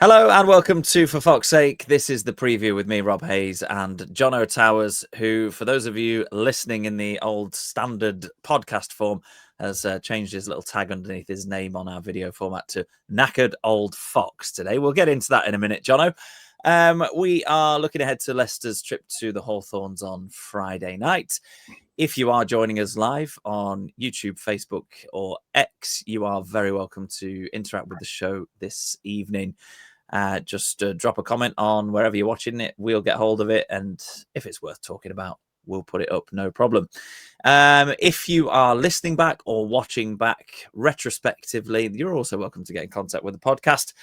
Hello and welcome to For Fox's Sake. This is the preview with me, Rob Hayes, and Jono Towers, who, for those of you listening in the old standard podcast form, has changed his little tag underneath his name on our video format to Knackered Old Fox today. We'll get into that in a minute, Jono. We are looking ahead to Leicester's trip to the Hawthorns on Friday night. If you are joining us live on YouTube, Facebook, or X, you are very welcome to interact with the show this evening. Just drop a comment on wherever you're watching it. We'll get hold of it. And if it's worth talking about, we'll put it up. No problem. If you are listening back or watching back retrospectively, you're also welcome to get in contact with the podcast.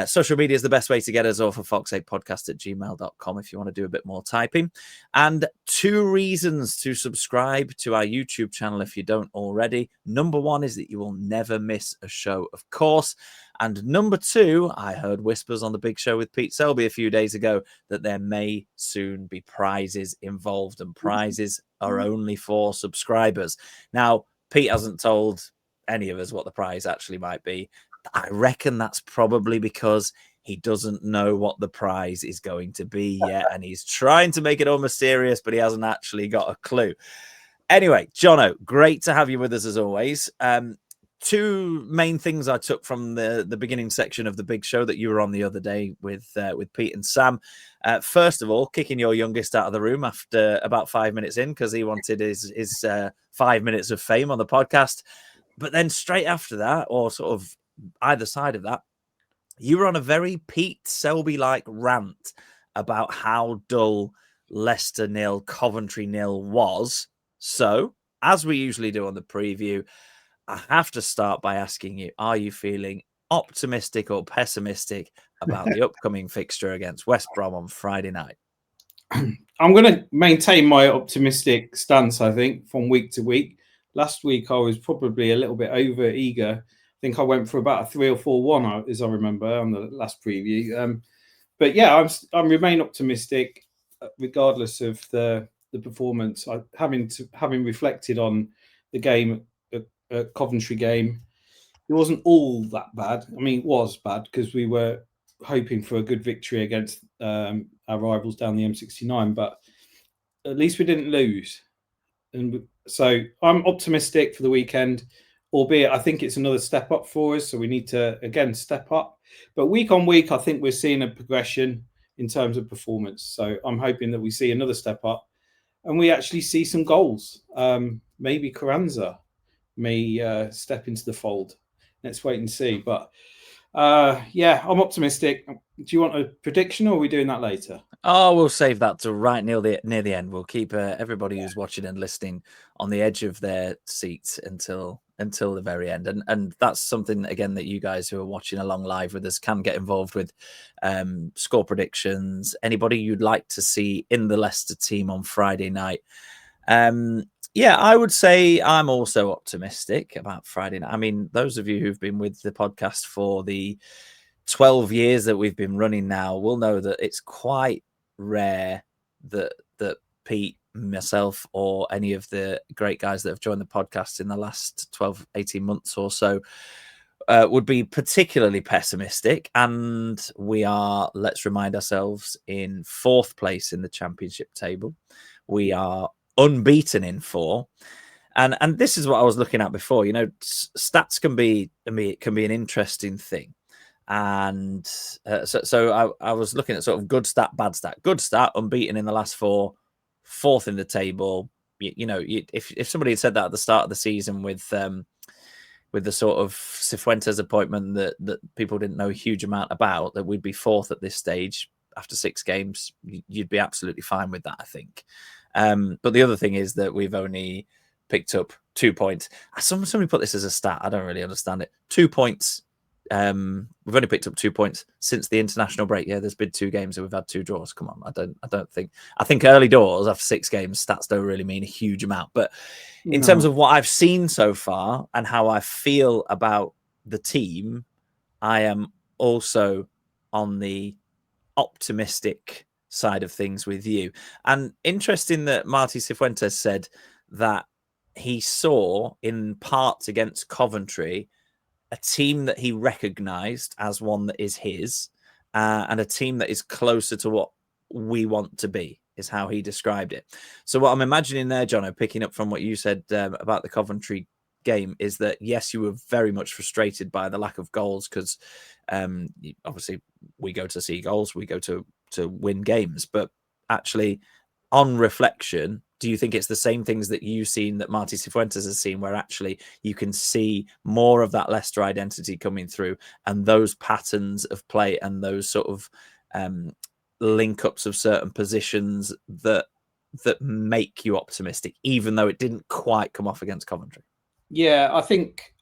Social media is the best way to get us, or for fox8podcast@gmail.com if you want to do a bit more typing. And 2 reasons to subscribe to our YouTube channel if you don't already. Number 1 is that you will never miss a show, of course. And number 2, I heard whispers on the big show with Pete Selby a few days ago that there may soon be prizes involved, and prizes are only for subscribers. Now, Pete hasn't told any of us what the prize actually might be. I reckon that's probably because he doesn't know what the prize is going to be yet, and he's trying to make it all mysterious, but he hasn't actually got a clue. Anyway, Jono, great to have you with us as always. 2 main things I took from the beginning section of the big show that you were on the other day with Pete and Sam. First of all, kicking your youngest out of the room after about 5 minutes in because he wanted his 5 minutes of fame on the podcast. But then straight after that, or sort of either side of that, you were on a very Pete Selby-like rant about how dull Leicester 0, Coventry 0 was. So, as we usually do on the preview, I have to start by asking you, are you feeling optimistic or pessimistic about the upcoming fixture against West Brom on Friday night? I'm going to maintain my optimistic stance, I think, from week to week. Last week, I was probably a little bit over eager. I think I went for about a 3 or 4-1, as I remember, on the last preview. But yeah, I remain optimistic regardless of the performance. Having reflected on the game, Coventry game, it wasn't all that bad. I mean, it was bad because we were hoping for a good victory against our rivals down the M69, but at least we didn't lose. And so I'm optimistic for the weekend, albeit I think it's another step up for us. So we need to, again, step up. But week on week, I think we're seeing a progression in terms of performance. So I'm hoping that we see another step up and we actually see some goals. Maybe Carranza may step into the fold. Let's wait and see. But yeah, I'm optimistic. Do you want a prediction, or are we doing that later? Oh, we'll save that to right near the end. We'll keep everybody who's watching and listening on the edge of their seats until the very end. And that's something, again, that you guys who are watching along live with us can get involved with. Score predictions, anybody you'd like to see in the Leicester team on Friday night. Yeah, I would say I'm also optimistic about Friday night. I mean, those of you who've been with the podcast for the 12 years that we've been running now will know that it's quite rare that Pete, myself, or any of the great guys that have joined the podcast in the last 12, 18 months or so would be particularly pessimistic. And we are, let's remind ourselves, in 4th place in the championship table. We are unbeaten in 4. And this is what I was looking at before. You know, stats can be an interesting thing. And so I was looking at sort of good stat, bad stat. Good stat, unbeaten in the last 4, 4th in the table. If somebody had said that at the start of the season with the sort of Cifuentes appointment that people didn't know a huge amount about, that we'd be 4th at this stage after 6 games, you'd be absolutely fine with that, I think. But the other thing is that we've only picked up 2 points. Somebody put this as a stat. I don't really understand it. 2 points. We've only picked up 2 points since the international break. Yeah, there's been 2 games and we've had 2 draws. Come on, I think early doors after 6 games, stats don't really mean a huge amount. But in terms of what I've seen so far and how I feel about the team, I am also on the optimistic side of things with you. And interesting that Marty Cifuentes said that he saw in parts against Coventry a team that he recognised as one that is his, and a team that is closer to what we want to be, is how he described it. So what I'm imagining there, Jono, picking up from what you said about the Coventry game, is that yes, you were very much frustrated by the lack of goals, because obviously we go to see goals, we go to win games, but actually on reflection, do you think it's the same things that you've seen that Marti Cifuentes has seen, where actually you can see more of that Leicester identity coming through, and those patterns of play and those sort of link ups of certain positions that make you optimistic, even though it didn't quite come off against Coventry? Yeah, I think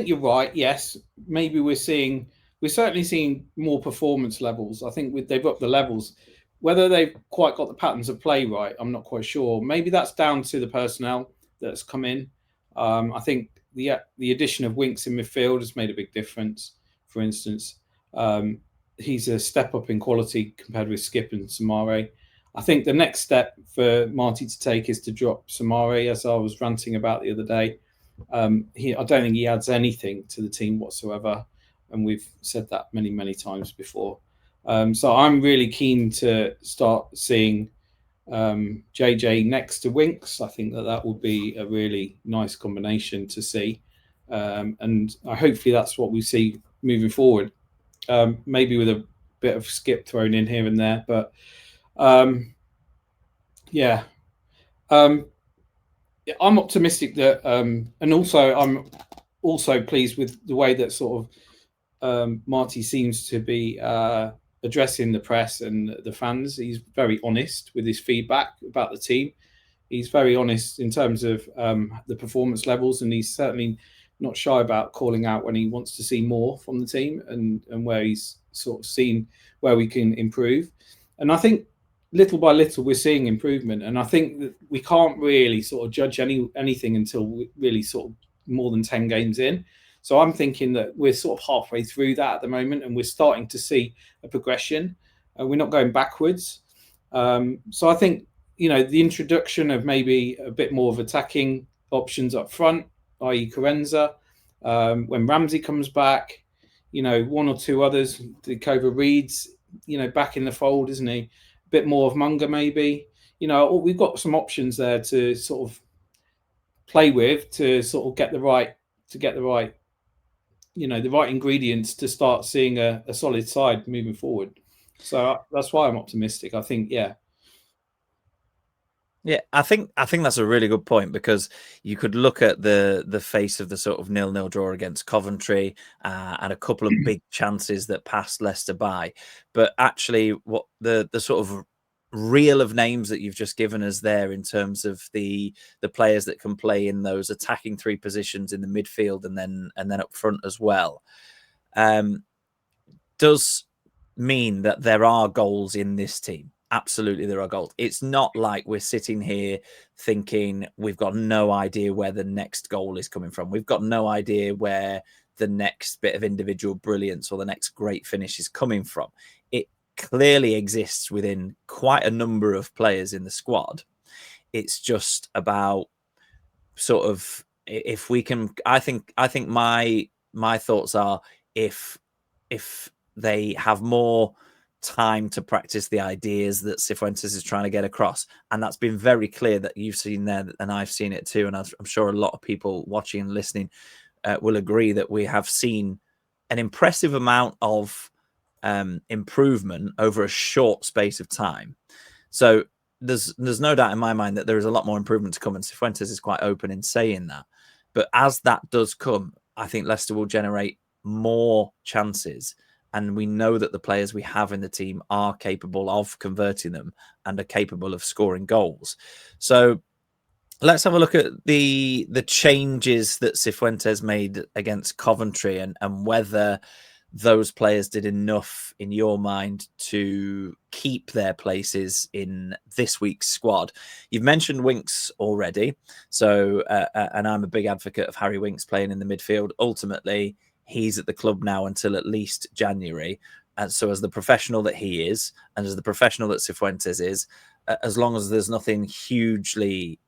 you're right. Yes, maybe we're certainly seeing more performance levels. I think they've upped the levels. Whether they've quite got the patterns of play right, I'm not quite sure. Maybe that's down to the personnel that's come in. I think the addition of Winks in midfield has made a big difference. For instance, he's a step up in quality compared with Skip and Samare. I think the next step for Marty to take is to drop Samare, as I was ranting about the other day. I don't think he adds anything to the team whatsoever, and we've said that many, many times before. So I'm really keen to start seeing JJ next to Winks. I think that will be a really nice combination to see, and hopefully that's what we see moving forward. Maybe with a bit of Skip thrown in here and there, but yeah. I'm optimistic that, and also I'm also pleased with the way that sort of Marty seems to be addressing the press and the fans. He's very honest with his feedback about the team. He's very honest in terms of the performance levels, and he's certainly not shy about calling out when he wants to see more from the team, and where he's sort of seen where we can improve. And I think little by little we're seeing improvement, and I think that we can't really sort of judge anything until we really sort of more than 10 games in. So I'm thinking that we're sort of halfway through that at the moment, and we're starting to see a progression. We're not going backwards. So I think, the introduction of maybe a bit more of attacking options up front, i.e. Carranza, when Ramsey comes back, one or two others, the Cobra Reeds, back in the fold, isn't he? A bit more of Munger, maybe. We've got some options there to sort of play with, to sort of get the right ingredients to start seeing a solid side moving forward. So that's why I'm optimistic. I think, yeah. Yeah, I think that's a really good point, because you could look at the face of the sort of 0-0 draw against Coventry and a couple of big chances that passed Leicester by, but actually, what the sort of reel of names that you've just given us there, in terms of the players that can play in those attacking three positions in the midfield and then up front as well, does mean that there are goals in this team. Absolutely, there are goals. It's not like we're sitting here thinking we've got no idea where the next goal is coming from. We've got no idea where the next bit of individual brilliance or the next great finish is coming from. It clearly exists within quite a number of players in the squad. It's just about sort of, if we can. I think my thoughts are, if they have more time to practice the ideas that Cifuentes is trying to get across, and that's been very clear that you've seen there, and I've seen it too, and I'm sure a lot of people watching and listening will agree that we have seen an impressive amount of improvement over a short space of time. So there's no doubt in my mind that there is a lot more improvement to come, and Cifuentes is quite open in saying that. But as that does come, I think Leicester will generate more chances, and we know that the players we have in the team are capable of converting them and are capable of scoring goals. So let's have a look at the changes that Cifuentes made against Coventry, and whether those players did enough in your mind to keep their places in this week's squad. You've mentioned Winks already, so and I'm a big advocate of Harry Winks playing in the midfield. Ultimately, he's at the club now until at least January, and so as the professional that he is, and as the professional that Cifuentes is, as long as there's nothing hugely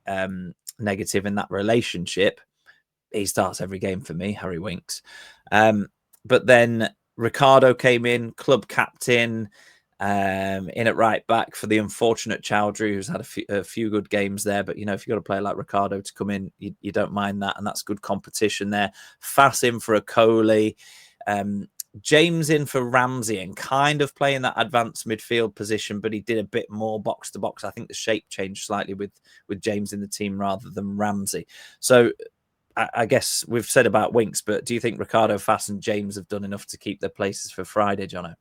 negative in that relationship, he starts every game for me, Harry Winks. But then Ricardo came in, club captain, in at right back for the unfortunate Chowdhury, who's had a few good games there. But, you know, if you've got a player like Ricardo to come in, you don't mind that. And that's good competition there. Fass in for a Coley. James in for Ramsey and kind of playing that advanced midfield position, but he did a bit more box to box. I think the shape changed slightly with James in the team rather than Ramsey. So I guess we've said about Winks, but do you think Ricardo, Fass and James have done enough to keep their places for Friday, Jono?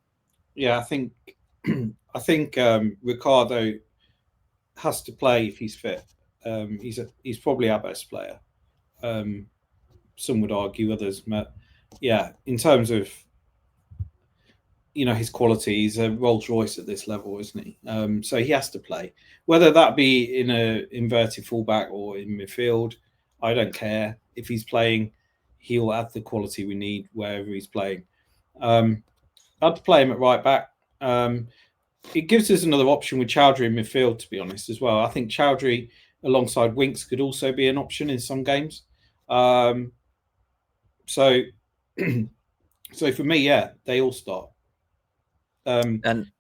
Yeah, I think Ricardo has to play if he's fit. He's probably our best player. Some would argue, others, but yeah, in terms of his quality, he's a Rolls Royce at this level, isn't he? So he has to play, whether that be in a inverted fullback or in midfield. I don't care if he's playing; he'll add the quality we need wherever he's playing. I'd play him at right back. It gives us another option with Chowdhury in midfield, to be honest, as well. I think Chowdhury alongside Winks could also be an option in some games. So for me, yeah, they all start. And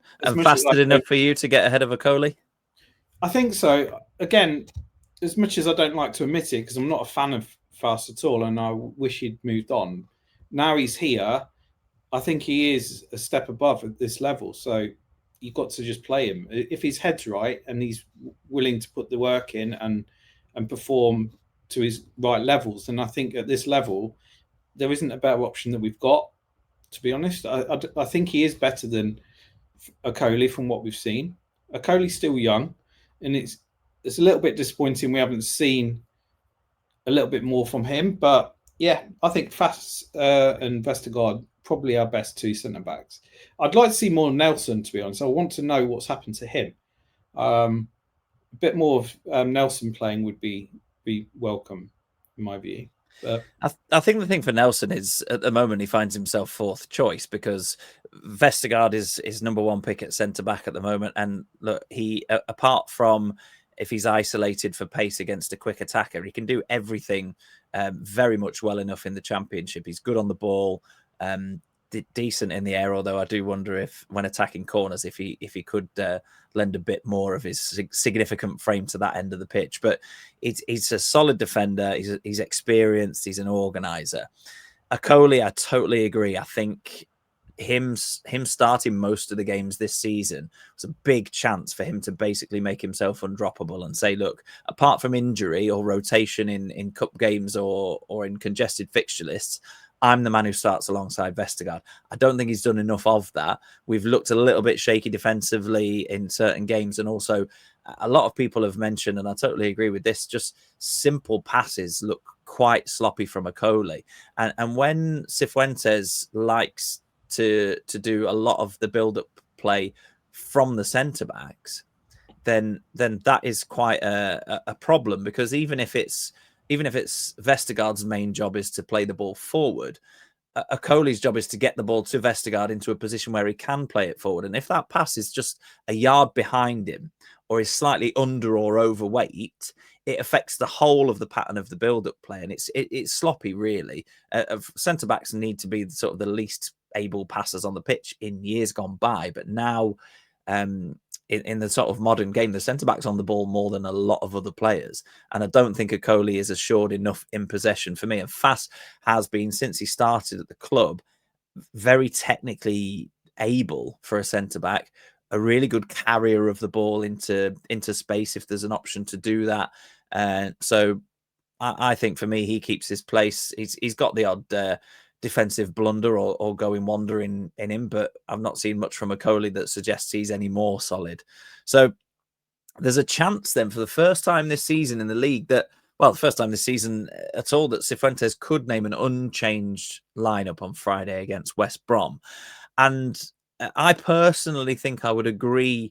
fasted enough for you to get ahead of a Coley? I think so. Again, as much as I don't like to admit it, because I'm not a fan of Fast at all, and I wish he'd moved on. Now he's here. I think he is a step above at this level. So you've got to just play him. If his head's right and he's willing to put the work in and perform to his right levels, then I think at this level, there isn't a better option that we've got, to be honest. I think he is better than Coley from what we've seen. Coley's still young, and it's a little bit disappointing we haven't seen a little bit more from him. But yeah, I think Fass and Vestergaard probably our best two centre backs. I'd like to see more Nelson, to be honest. I want to know what's happened to him. A bit more of Nelson playing would be welcome, in my view. I think the thing for Nelson is at the moment he finds himself fourth choice because Vestergaard is number one pick at centre back at the moment. And look, he apart from if he's isolated for pace against a quick attacker, he can do everything very much well enough in the Championship. He's good on the ball, decent in the air. Although I do wonder if when attacking corners, if he could lend a bit more of his significant frame to that end of the pitch. But he's a solid defender. He's experienced. He's an organizer. Coley, I totally agree. I think him starting most of the games this season was a big chance for him to basically make himself undroppable and say, look, apart from injury or rotation in cup games or in congested fixture lists, I'm the man who starts alongside Vestergaard. I don't think he's done enough of that. We've looked a little bit shaky defensively in certain games. And also a lot of people have mentioned, and I totally agree with this, just simple passes look quite sloppy from Coley. And when Cifuentes likes to do a lot of the build-up play from the centre-backs, then that is quite a problem, because even if it's Vestergaard's main job is to play the ball forward, Coley's job is to get the ball to Vestergaard into a position where he can play it forward. And if that pass is just a yard behind him or is slightly under or overweight, it affects the whole of the pattern of the build-up play. And it's sloppy, really. Centre-backs need to be sort of the least able passers on the pitch in years gone by. But now, in the sort of modern game, the centre-back's on the ball more than a lot of other players. And I don't think Coley is assured enough in possession for me. And Fass has been, since he started at the club, very technically able for a centre-back, a really good carrier of the ball into space if there's an option to do that. So I think for me, he keeps his place. He's got the odd defensive blunder or going wandering in him, but I've not seen much from Coley that suggests he's any more solid. So there's a chance then for the first time this season in the league the first time this season at all, that Cifuentes could name an unchanged lineup on Friday against West Brom. And I personally think I would agree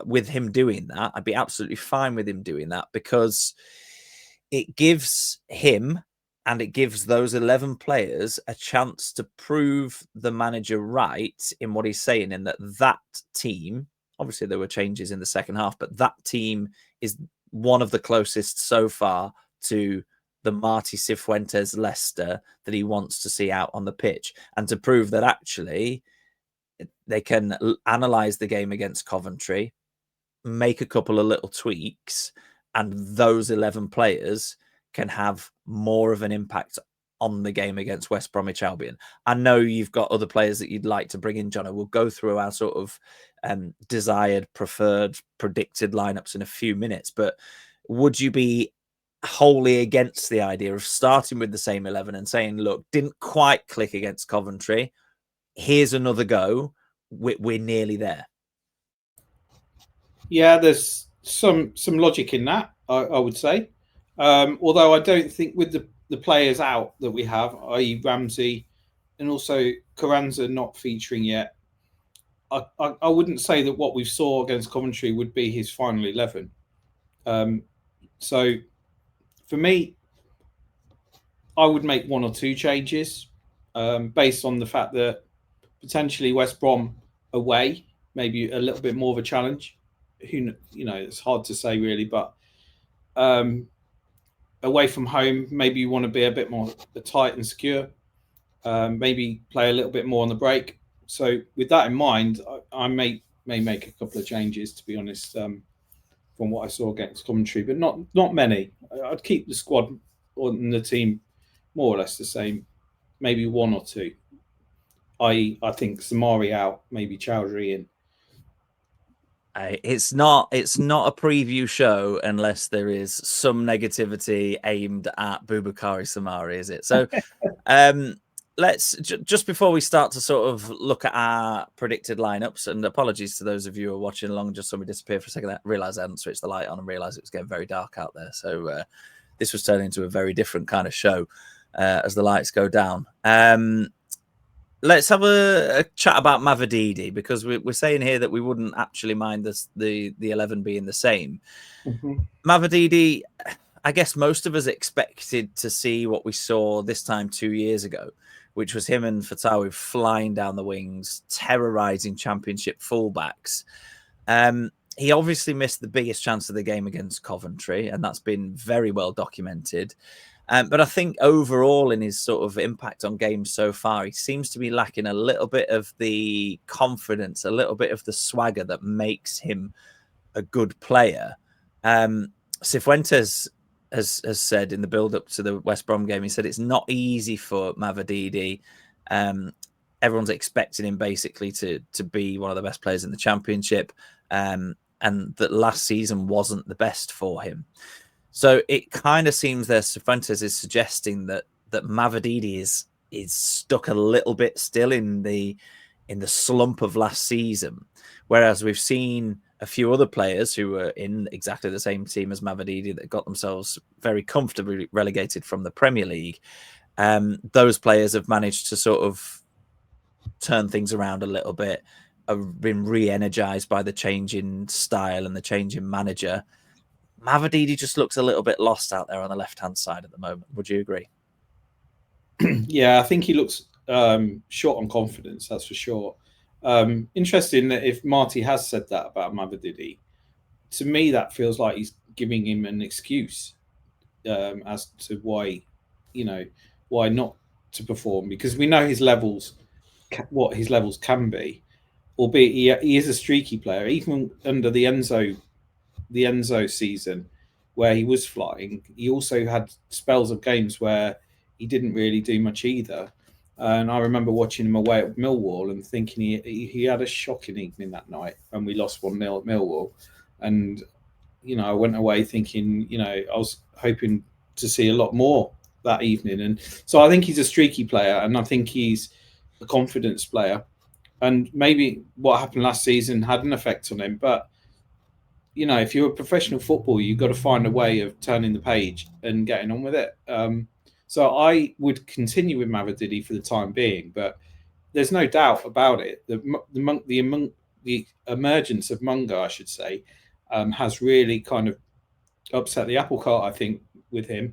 with him doing that. I'd be absolutely fine with him doing that, because it gives him and it gives those 11 players a chance to prove the manager right in what he's saying, in that team, obviously there were changes in the second half, but that team is one of the closest so far to the Marty Cifuentes Leicester that he wants to see out on the pitch, and to prove that actually they can analyze the game against Coventry, make a couple of little tweaks, and those 11 players can have more of an impact on the game against West Bromwich Albion. I know you've got other players that you'd like to bring in, Jono. We'll go through our sort of desired, preferred, predicted lineups in a few minutes, but would you be wholly against the idea of starting with the same 11 and saying, look, didn't quite click against Coventry, here's another go, we're nearly there? Yeah, there's some logic in that, I would say. Although I don't think with the players out that we have, i.e. Ramsey and also Carranza not featuring yet, I wouldn't say that what we saw against Coventry would be his final 11. So for me, I would make one or two changes based on the fact that potentially West Brom away, maybe a little bit more of a challenge. It's hard to say really, but away from home, maybe you want to be a bit more tight and secure. Maybe play a little bit more on the break. So with that in mind, I may make a couple of changes, to be honest, from what I saw against Coventry, but not many. I'd keep the squad and the team more or less the same, maybe one or two. I think Samari out, maybe Chowdhury in. It's not a preview show unless there is some negativity aimed at Boubakary Samari, is it? So let's just before we start to sort of look at our predicted lineups, and apologies to those of you who are watching along, just saw me disappear for a second. I realized I hadn't switched the light on and realized it was getting very dark out there. So this was turning into a very different kind of show as the lights go down. Let's have a chat about Mavididi, because we're saying here that we wouldn't actually mind the 11 being the same. Mm-hmm. Mavididi, I guess most of us expected to see what we saw this time 2 years ago, which was him and Fatawi flying down the wings, terrorizing Championship fullbacks. He obviously missed the biggest chance of the game against Coventry, and that's been very well documented. But I think overall in his sort of impact on games so far, he seems to be lacking a little bit of the confidence, a little bit of the swagger that makes him a good player. Cifuentes has said in the build-up to the West Brom game, he said it's not easy for Mavididi. Everyone's expecting him basically to be one of the best players in the Championship, and that last season wasn't the best for him. So it kind of seems that Cifuentes is suggesting that Mavididi is stuck a little bit still in the slump of last season, whereas we've seen a few other players who were in exactly the same team as Mavididi that got themselves very comfortably relegated from the Premier League. Those players have managed to sort of turn things around a little bit, have been re-energized by the change in style and the change in manager. Mavididi just looks a little bit lost out there on the left-hand side at the moment. Would you agree? Yeah, I think he looks short on confidence, that's for sure. Interesting that if Marty has said that about Mavididi, to me that feels like he's giving him an excuse as to why not to perform, because we know his levels, what his levels can be, albeit he is a streaky player. Even under the Enzo season where he was flying, he also had spells of games where he didn't really do much either. And I remember watching him away at Millwall and thinking he had a shocking evening that night, and we lost 1-0 at Millwall. And I went away thinking, I was hoping to see a lot more that evening. And so I think he's a streaky player, and I think he's a confidence player. And maybe what happened last season had an effect on him, but if you're a professional footballer, you've got to find a way of turning the page and getting on with it. So I would continue with Mavididi for the time being, but there's no doubt about it. The emergence of Munga, I should say, has really kind of upset the apple cart, I think, with him.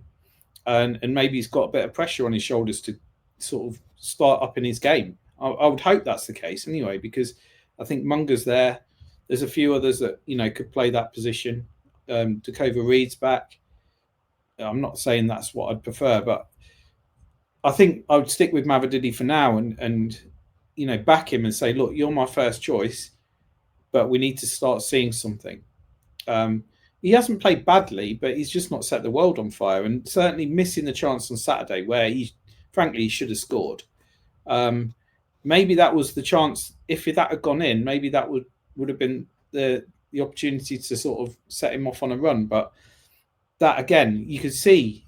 And maybe he's got a bit of pressure on his shoulders to sort of start up in his game. I would hope that's the case anyway, because I think Munga's there. There's a few others that could play that position. Dakova Reed's back. I'm not saying that's what I'd prefer, but I think I would stick with Mavididi for now and back him and say, look, you're my first choice, but we need to start seeing something. He hasn't played badly, but he's just not set the world on fire, and certainly missing the chance on Saturday where frankly, he should have scored. Maybe that was the chance. If that had gone in, maybe that would have been the opportunity to sort of set him off on a run. But that again, you could see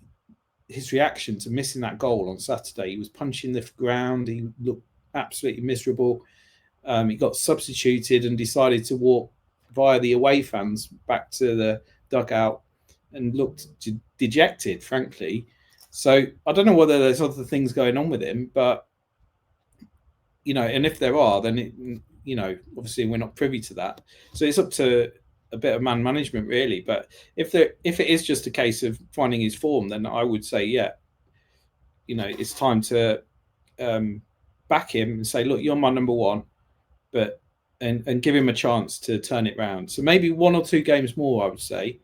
his reaction to missing that goal on Saturday. He was punching the ground. He looked absolutely miserable. He got substituted and decided to walk via the away fans back to the dugout and looked dejected, frankly. So I don't know whether there's other things going on with him, but and if there are, then obviously we're not privy to that. So it's up to a bit of man management, really. But if it is just a case of finding his form, then I would say, yeah, it's time to back him and say, look, you're my number one, but and give him a chance to turn it round. So maybe 1 or 2 games more, I would say.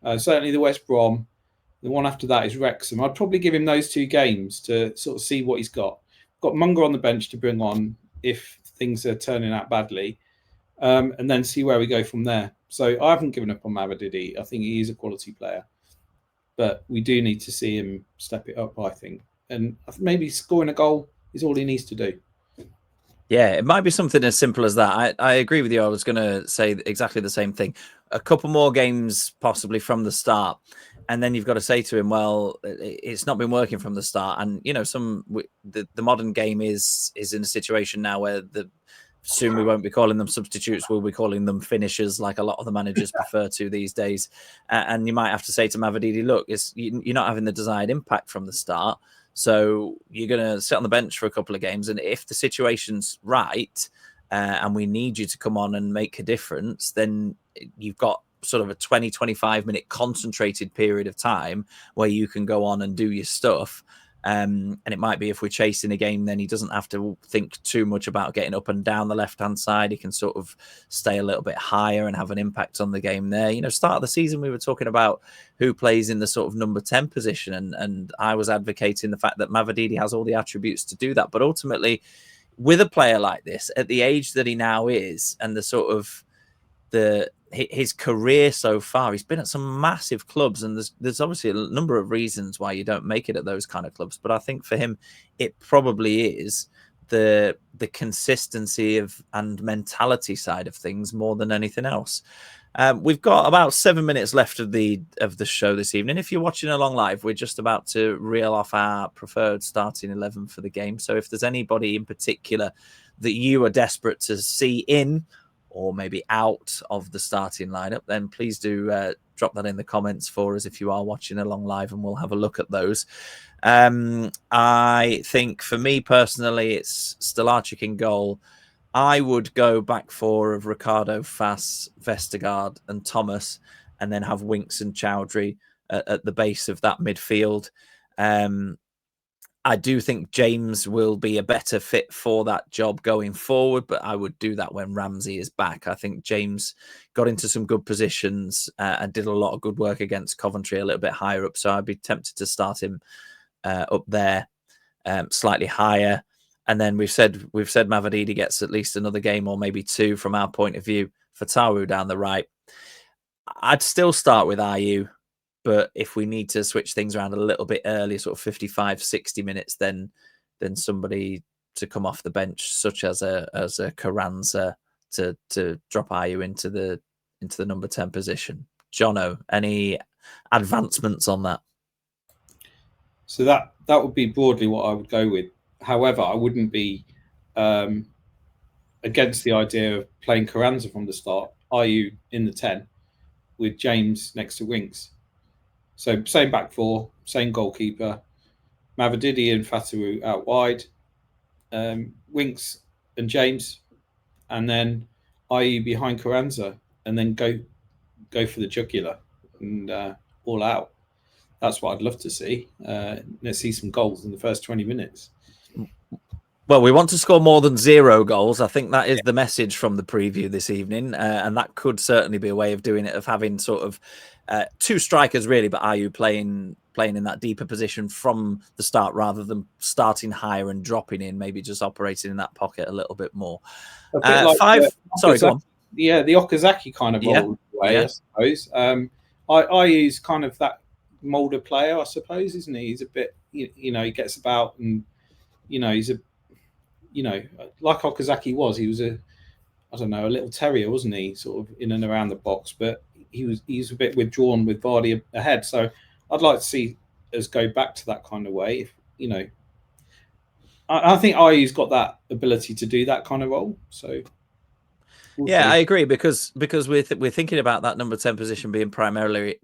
Certainly the West Brom. The one after that is Wrexham. I'd probably give him those 2 games to sort of see what he's got. Got Munger on the bench to bring on if things are turning out badly, and then see where we go from there. So I haven't given up on Mavididi. I think he is a quality player, but we do need to see him step it up, I think. And maybe scoring a goal is all he needs to do. Yeah, it might be something as simple as that. I agree with you. I was going to say exactly the same thing. A couple more games possibly from the start. And then you've got to say to him, well, it's not been working from the start. And, the modern game is in a situation now where soon we won't be calling them substitutes. We'll be calling them finishers, like a lot of the managers prefer to these days. And you might have to say to Mavididi, look, you're not having the desired impact from the start. So you're going to sit on the bench for a couple of games. And if the situation's right and we need you to come on and make a difference, then you've got sort of a 20, 25 minute concentrated period of time where you can go on and do your stuff. And it might be if we're chasing a game, then he doesn't have to think too much about getting up and down the left-hand side. He can sort of stay a little bit higher and have an impact on the game there. Start of the season, we were talking about who plays in the sort of number 10 position. And I was advocating the fact that Mavididi has all the attributes to do that. But ultimately, with a player like this, at the age that he now is, and the sort of his career so far, he's been at some massive clubs, and there's obviously a number of reasons why you don't make it at those kind of clubs. But I think for him, it probably is the consistency and mentality side of things more than anything else. We've got about 7 minutes left of the show this evening. If you're watching along live, we're just about to reel off our preferred starting 11 for the game. So if there's anybody in particular that you are desperate to see in or maybe out of the starting lineup, then please do drop that in the comments for us if you are watching along live, and we'll have a look at those. I think for me personally, it's Stelarczyk in goal. I would go back 4 of Ricardo, Fass, Vestergaard and Thomas, and then have Winks and Chowdhury at the base of that midfield. I do think James will be a better fit for that job going forward, but I would do that when Ramsey is back. I think James got into some good positions and did a lot of good work against Coventry a little bit higher up. So I'd be tempted to start him up there slightly higher. And then we've said Mavididi gets at least another game or maybe 2 from our point of view. For Tawu down the right, I'd still start with Ayew. But if we need to switch things around a little bit early, sort of 55, 60 minutes, then somebody to come off the bench, such as a Carranza, to drop Ayew into the number 10 position. Jono, any advancements on that? So that would be broadly what I would go with. However, I wouldn't be against the idea of playing Carranza from the start, Ayew in the 10, with James next to Winks. So same back 4, same goalkeeper, Mavididi and Fatawu out wide, Winks and James, and then Ayew behind Carranza, and then go for the jugular and all out. That's what I'd love to see. Let's see some goals in the first 20 minutes. Well, we want to score more than 0 goals. I think that is the message from the preview this evening. And that could certainly be a way of doing it, of having sort of two strikers really, but Ayew playing in that deeper position from the start rather than starting higher and dropping in, maybe just operating in that pocket a little bit more. A bit like Sorry, go on. Yeah, the Okazaki kind of role in a way, I suppose. I use kind of that mould of player, I suppose, isn't he? He's a bit, you know, he gets about and, you know, he's a, you know, like Okazaki was. He was a little terrier, wasn't he? Sort of in and around the box, but he's a bit withdrawn with Vardy ahead. So I'd like to see us go back to that kind of way. If, you know, I think Ayew's got that ability to do that kind of role. So we'll see. I agree because we're thinking about that number 10 position being primarily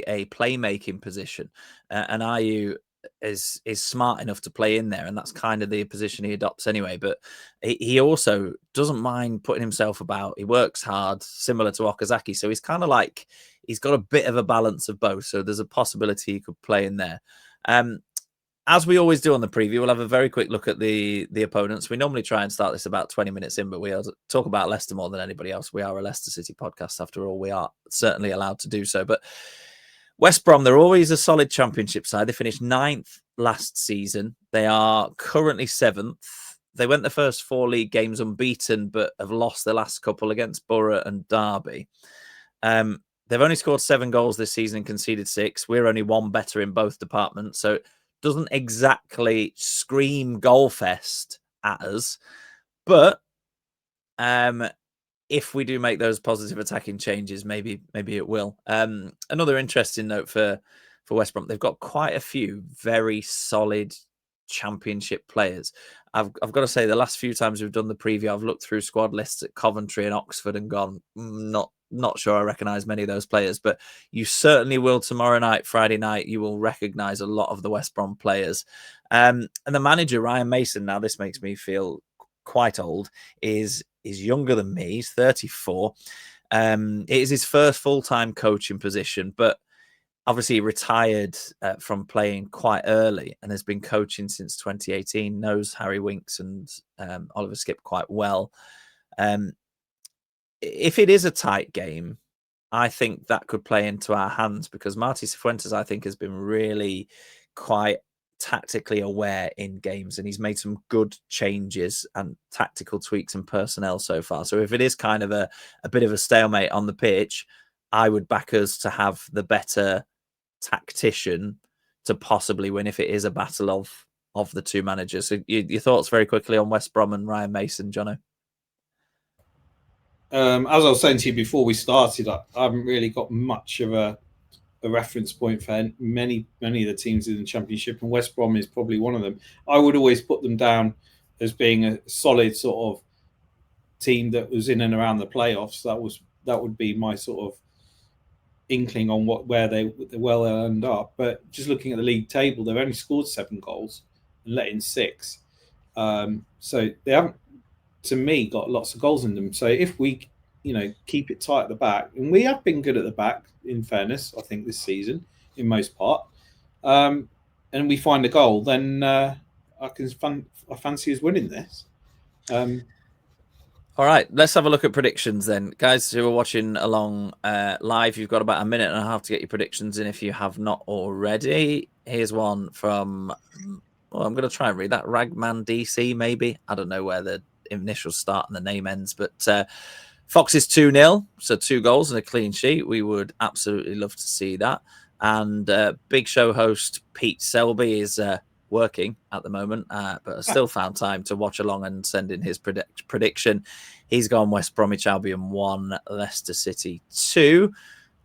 a playmaking position, and Ayew is smart enough to play in there, and that's kind of the position he adopts anyway. But he also doesn't mind putting himself about. He works hard, similar to Okazaki. So he's kind of like he's got a bit of a balance of both. So there's a possibility he could play in there. As we always do on the preview, we'll have a very quick look at the opponents. We normally try and start this about 20 minutes in, but we talk about Leicester more than anybody else. We are a Leicester City podcast, after all. We are certainly allowed to do so. But West Brom, they're always a solid championship side. They finished 9th last season. They are currently 7th. They went the first 4 league games unbeaten, but have lost the last couple against Borough and Derby. They've only scored 7 goals this season and conceded 6. We're only 1 better in both departments. So doesn't exactly scream goal fest at us, but if we do make those positive attacking changes, maybe it will. Another interesting note for West Brom, they've got quite a few very solid championship players. I've got to say, the last few times we've done the preview, I've looked through squad lists at Coventry and Oxford and gone, not sure I recognise many of those players, but you certainly will tomorrow night, Friday night. You will recognise a lot of the West Brom players. And the manager, Ryan Mason, now this makes me feel quite old, is younger than me. He's 34. It is his first full-time coaching position, but obviously he retired from playing quite early and has been coaching since 2018, knows Harry Winks and Oliver Skipp quite well. If it is a tight game, I think that could play into our hands because Martí Cifuentes, I think, has been really quite tactically aware in games, and he's made some good changes and tactical tweaks and personnel so far. So if it is kind of a bit of a stalemate on the pitch, I would back us to have the better tactician to possibly win if it is a battle of the two managers. So your thoughts very quickly on West Brom and Ryan Mason, Jono? As I was saying to you before we started, I haven't really got much of a reference point for many of the teams in the Championship, and West Brom is probably one of them. I would always put them down as being a solid sort of team that was in and around the playoffs. That would be my sort of inkling on where they well end up. But just looking at the league table, they've only scored 7 goals and let in 6. So they haven't, to me, got lots of goals in them. So if we, keep it tight at the back, and we have been good at the back, in fairness, I think this season, in most part, and we find a goal, then I fancy us winning this. All right, let's have a look at predictions then. Guys who are watching along live, you've got about a minute and a half to get your predictions in if you have not already. Here's one from, I'm going to try and read that, Ragman DC, maybe. I don't know where the initials start and the name ends, but Foxes 2-0, so 2 goals and a clean sheet. We would absolutely love to see that. And big show host Pete Selby is working at the moment, but has still found time to watch along and send in his prediction. He's gone West Bromwich Albion 1, Leicester City 2.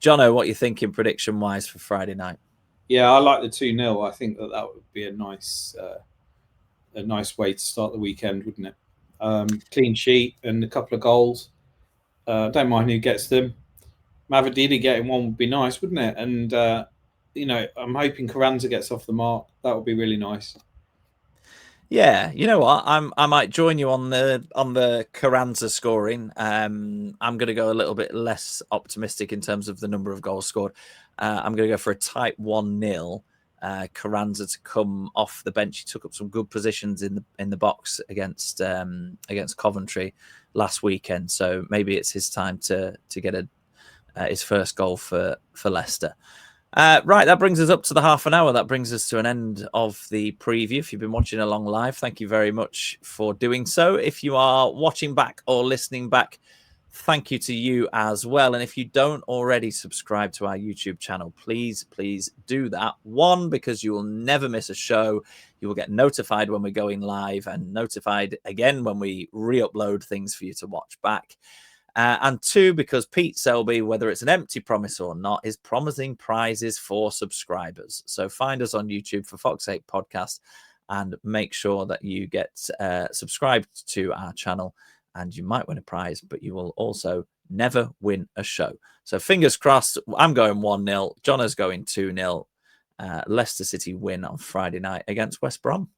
Jono, what are you thinking prediction-wise for Friday night? Yeah, I like the 2-0. I think that would be a nice way to start the weekend, wouldn't it? Clean sheet and a couple of goals. Don't mind who gets them. Mavididi getting one would be nice, wouldn't it? And I'm hoping Carranza gets off the mark. That would be really nice. Yeah, you know what? I might join you on the Carranza scoring. I'm going to go a little bit less optimistic in terms of the number of goals scored. I'm going to go for a tight 1-0. Carranza to come off the bench. He took up some good positions in the box against Coventry last weekend. So maybe it's his time to get his first goal for Leicester. Right, that brings us up to the half an hour. That brings us to an end of the preview. If you've been watching along live, thank you very much for doing so. If you are watching back or listening back, thank you to you as well. And if you don't already subscribe to our YouTube channel, please do that. One, because you will never miss a show. You will get notified when we're going live and notified again when we re-upload things for you to watch back. And two, because Pete Selby, whether it's an empty promise or not, is promising prizes for subscribers. So find us on YouTube for Fox 8 Podcast and make sure that you get subscribed to our channel, and you might win a prize, but you will also never win a show. So fingers crossed. I'm going 1-0. Jono's going 2-0. Leicester City win on Friday night against West Brom.